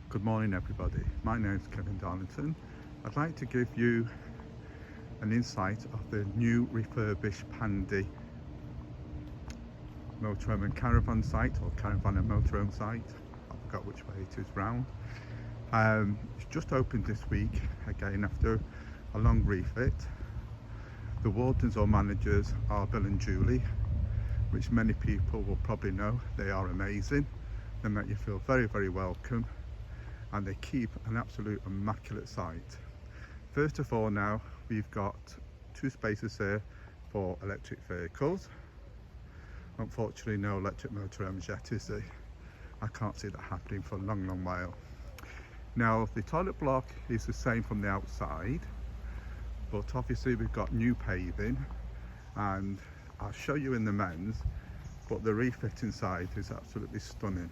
Good morning everybody, my name is Kevin Darlington. I'd like to give you an insight of the new refurbished Pandy Motorhome and Caravan site, or Caravan and Motorhome site. I forgot which way it is round. It's just opened this week, again after a long refit. The wardens or managers are Bill and Julie, which many people will probably know. They are amazing. They make you feel very, very welcome, and they keep an absolute immaculate site. First of all, now we've got 2 spaces here for electric vehicles. Unfortunately, no electric motorhomes yet, is there? I can't see that happening for a long, long while. Now, the toilet block is the same from the outside, but obviously we've got new paving, and I'll show you in the men's, but the refit inside is absolutely stunning.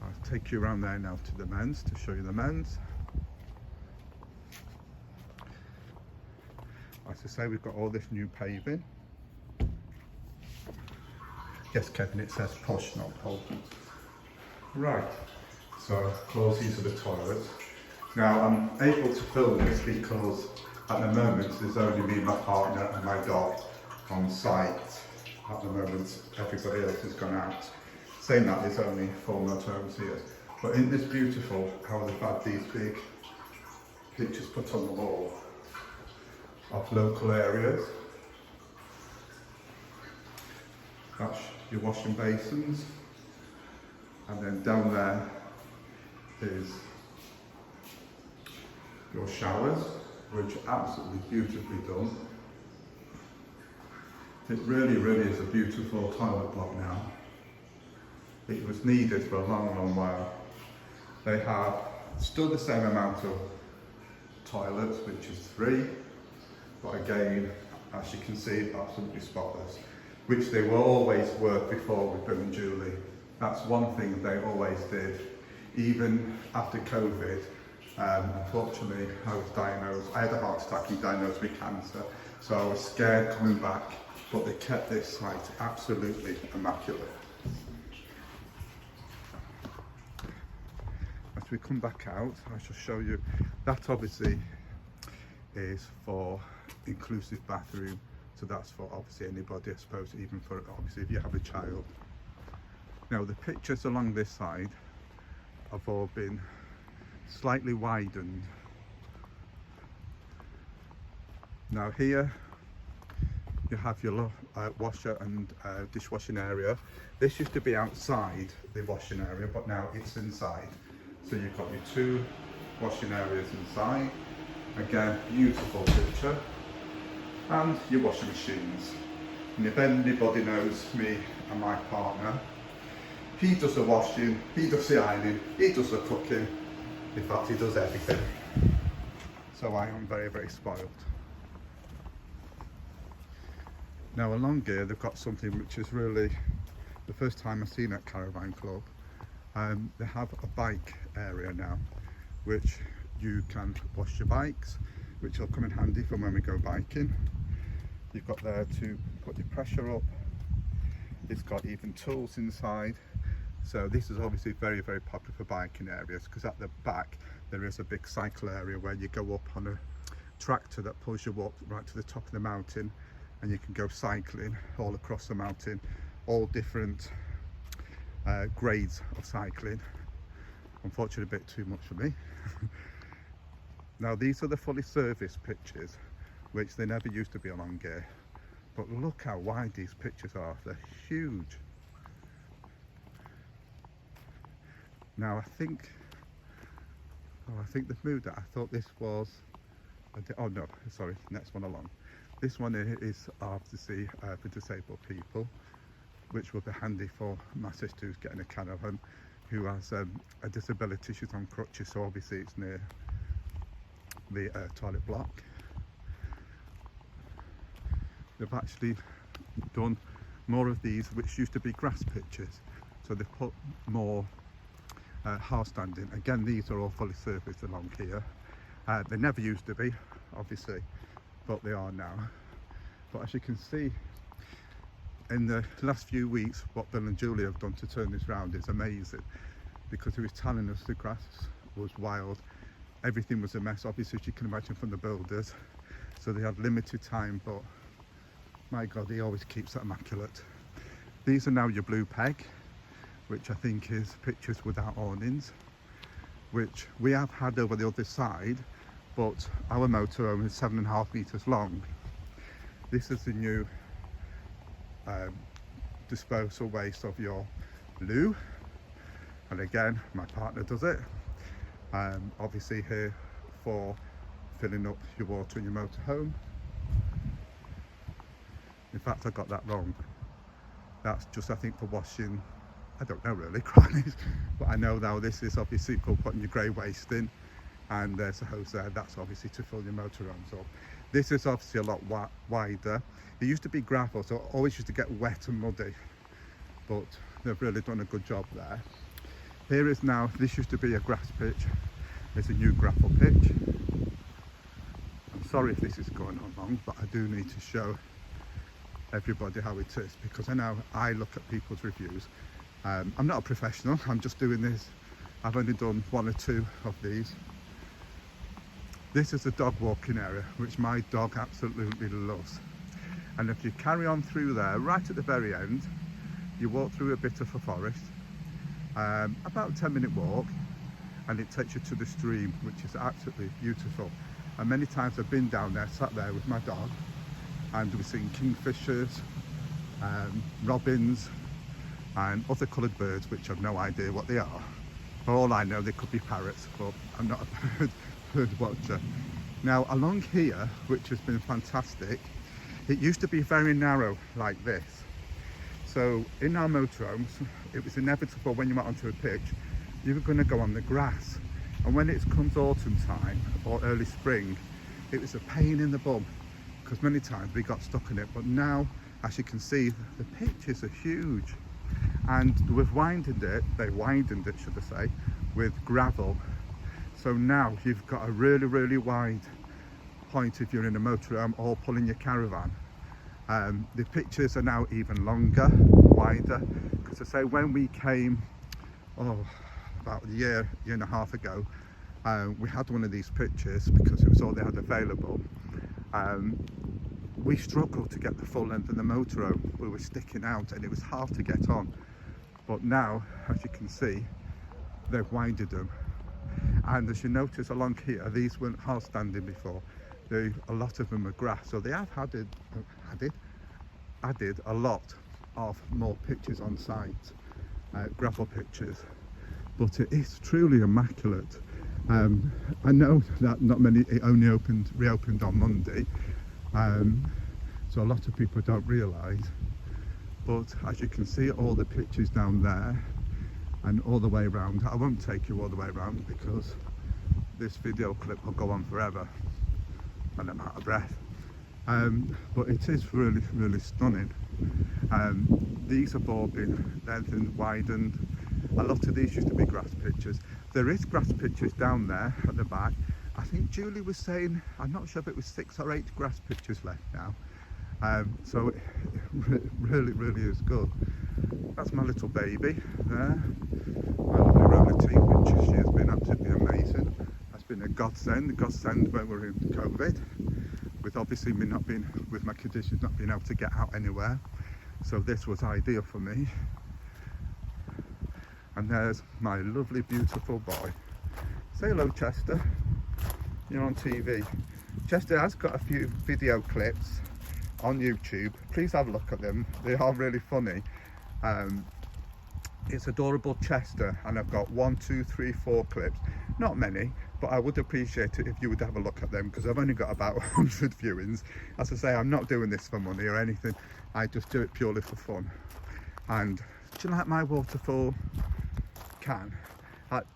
I'll take you around there now to the men's to show you the men's. As I say, we've got all this new paving. Yes, Kevin, it says push, not pull. Right, so of course these are the toilets. Now I'm able to film this because at the moment there's only me, my partner and my dog on site. At the moment everybody else has gone out. Saying that, there's only 4 motorhomes here. But isn't this beautiful how they've had these big pictures put on the wall of local areas. That's your washing basins, and then down there is your showers, which are absolutely beautifully done. It really, really is a beautiful toilet block now. It was needed for a long, long while. They have still the same amount of toilets, which is 3, but again, as you can see, absolutely spotless, which they will always work before with Bill and Julie. That's one thing they always did, even after COVID. Unfortunately, I was diagnosed, I had a heart attack and diagnosed with cancer, so I was scared coming back, but they kept this site absolutely immaculate. As we come back out, I shall show you, that obviously is for inclusive bathroom, so that's for obviously anybody, I suppose, even for obviously if you have a child. Now the pictures along this side have all been slightly widened. Now here you have your washer and dishwashing area. This used to be outside the washing area, but now it's inside. So you've got your 2 washing areas inside. Again, beautiful picture. And your washing machines. And if anybody knows me and my partner, he does the washing, he does the ironing, he does the cooking. In fact, he does everything. So I am very, very spoiled. Now along here, they've got something which is really the first time I've seen at Caravan Club. They have a bike area now, which you can wash your bikes, which will come in handy for when we go biking. You've got there to put your pressure up. It's got even tools inside. So this is obviously very, very popular for biking areas, because at the back there is a big cycle area where you go up on a tractor that pulls you up right to the top of the mountain, and you can go cycling all across the mountain, all different grades of cycling. Unfortunately, a bit too much for me. Now these are the fully serviced pitches, which they never used to be along here, but look how wide these pitches are. They're huge. Now I think they've moved it. I thought this was oh no, sorry, next one along. This one is obviously for disabled people, which will be handy for my sister who's getting a caravan, who has a disability. She's on crutches, so obviously it's near the toilet block. They've actually done more of these, which used to be grass pitches, so they've put more hard standing. Again, these are all fully serviced along here. They never used to be, obviously, but they are now. But as you can see, in the last few weeks, what Bill and Julie have done to turn this round is amazing. because he was telling us the grass was wild. Everything was a mess, obviously, as you can imagine, from the builders. So they had limited time, but my God, he always keeps it immaculate. These are now your blue peg, which I think is pictures without awnings, which we have had over the other side, but our motorhome is 7.5 meters long. This is the new disposal waste of your loo, and again, my partner does it. Obviously here for filling up your water in your motorhome. In fact, I got that wrong. That's just, I think, for washing. I don't know really, but I know now this is obviously for putting your grey waste in, and there's a hose there. That's obviously to fill your motorhomes up. This is obviously a lot wider. It used to be gravel, so it always used to get wet and muddy, but they've really done a good job there. Here is now, this used to be a grass pitch. It's a new gravel pitch. I'm sorry if this is going on long, but I do need to show everybody how it is, because I know I look at people's reviews. I'm not a professional, I'm just doing this. I've only done 1 or 2 of these. This is a dog walking area, which my dog absolutely loves. And if you carry on through there, right at the very end, you walk through a bit of a forest, about a 10-minute walk, and it takes you to the stream, which is absolutely beautiful. And many times I've been down there, sat there with my dog, and we've seen kingfishers, robins, and other coloured birds, which I've no idea what they are. For all I know, they could be parrots, but I'm not a bird watcher. Now, along here, which has been fantastic, it used to be very narrow like this. So in our motorhomes, it was inevitable when you went onto a pitch, you were going to go on the grass. And when it comes autumn time or early spring, it was a pain in the bum, because many times we got stuck in it. But now, as you can see, the pitches are huge. And we've widened it, should I say, with gravel. So now you've got a really, really wide point if you're in a motorhome or pulling your caravan. The pitches are now even longer, wider, because I say when we came, about a year and a half ago, we had one of these pitches because it was all they had available. We struggled to get the full length of the motorhome. We were sticking out and it was hard to get on. But now, as you can see, they've widened them. And as you notice along here, these weren't hard standing before. A lot of them are grass, so they have added a lot of more pitches on site, gravel pitches. But it is truly immaculate. I know that not many, it only reopened on Monday, so a lot of people don't realise. But as you can see, all the pitches down there and all the way around. I won't take you all the way around because this video clip will go on forever and I'm out of breath. But it is really, really stunning. These have all been lengthened, widened. A lot of these used to be grass pitches. There is grass pitches down there at the back. I think Julie was saying, I'm not sure if it was 6 or 8 grass pitches left now. So it really, really is good. That's my little baby there, my lovely relative, which she has been absolutely amazing. That's been a godsend when we're in COVID, with obviously me not being, with my conditions, not being able to get out anywhere. So this was ideal for me. And there's my lovely, beautiful boy. Say hello, Chester. You're on TV. Chester has got a few video clips on YouTube. Please have a look at them. They are really funny. It's adorable Chester, and I've got 1, 2, 3, 4 clips. Not many, but I would appreciate it if you would have a look at them, because I've only got about 100 viewings. As I say, I'm not doing this for money or anything. I just do it purely for fun. And do you like my waterfall can?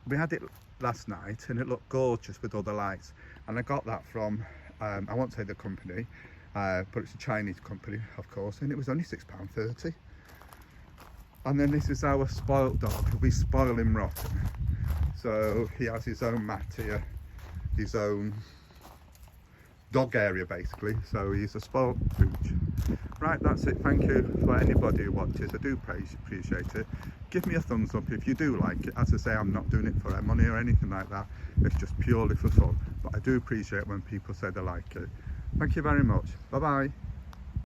We had it last night and it looked gorgeous with all the lights, and I got that from I won't say the company, but it's a Chinese company, of course, and it was only £6.30. And then this is our spoilt dog. We spoil him rotten. So he has his own mat here, his own dog area basically. So he's a spoilt pooch. Right, that's it. Thank you for anybody who watches. I do appreciate it. Give me a thumbs up if you do like it. As I say, I'm not doing it for money or anything like that. It's just purely for fun. But I do appreciate when people say they like it. Thank you very much. Bye bye.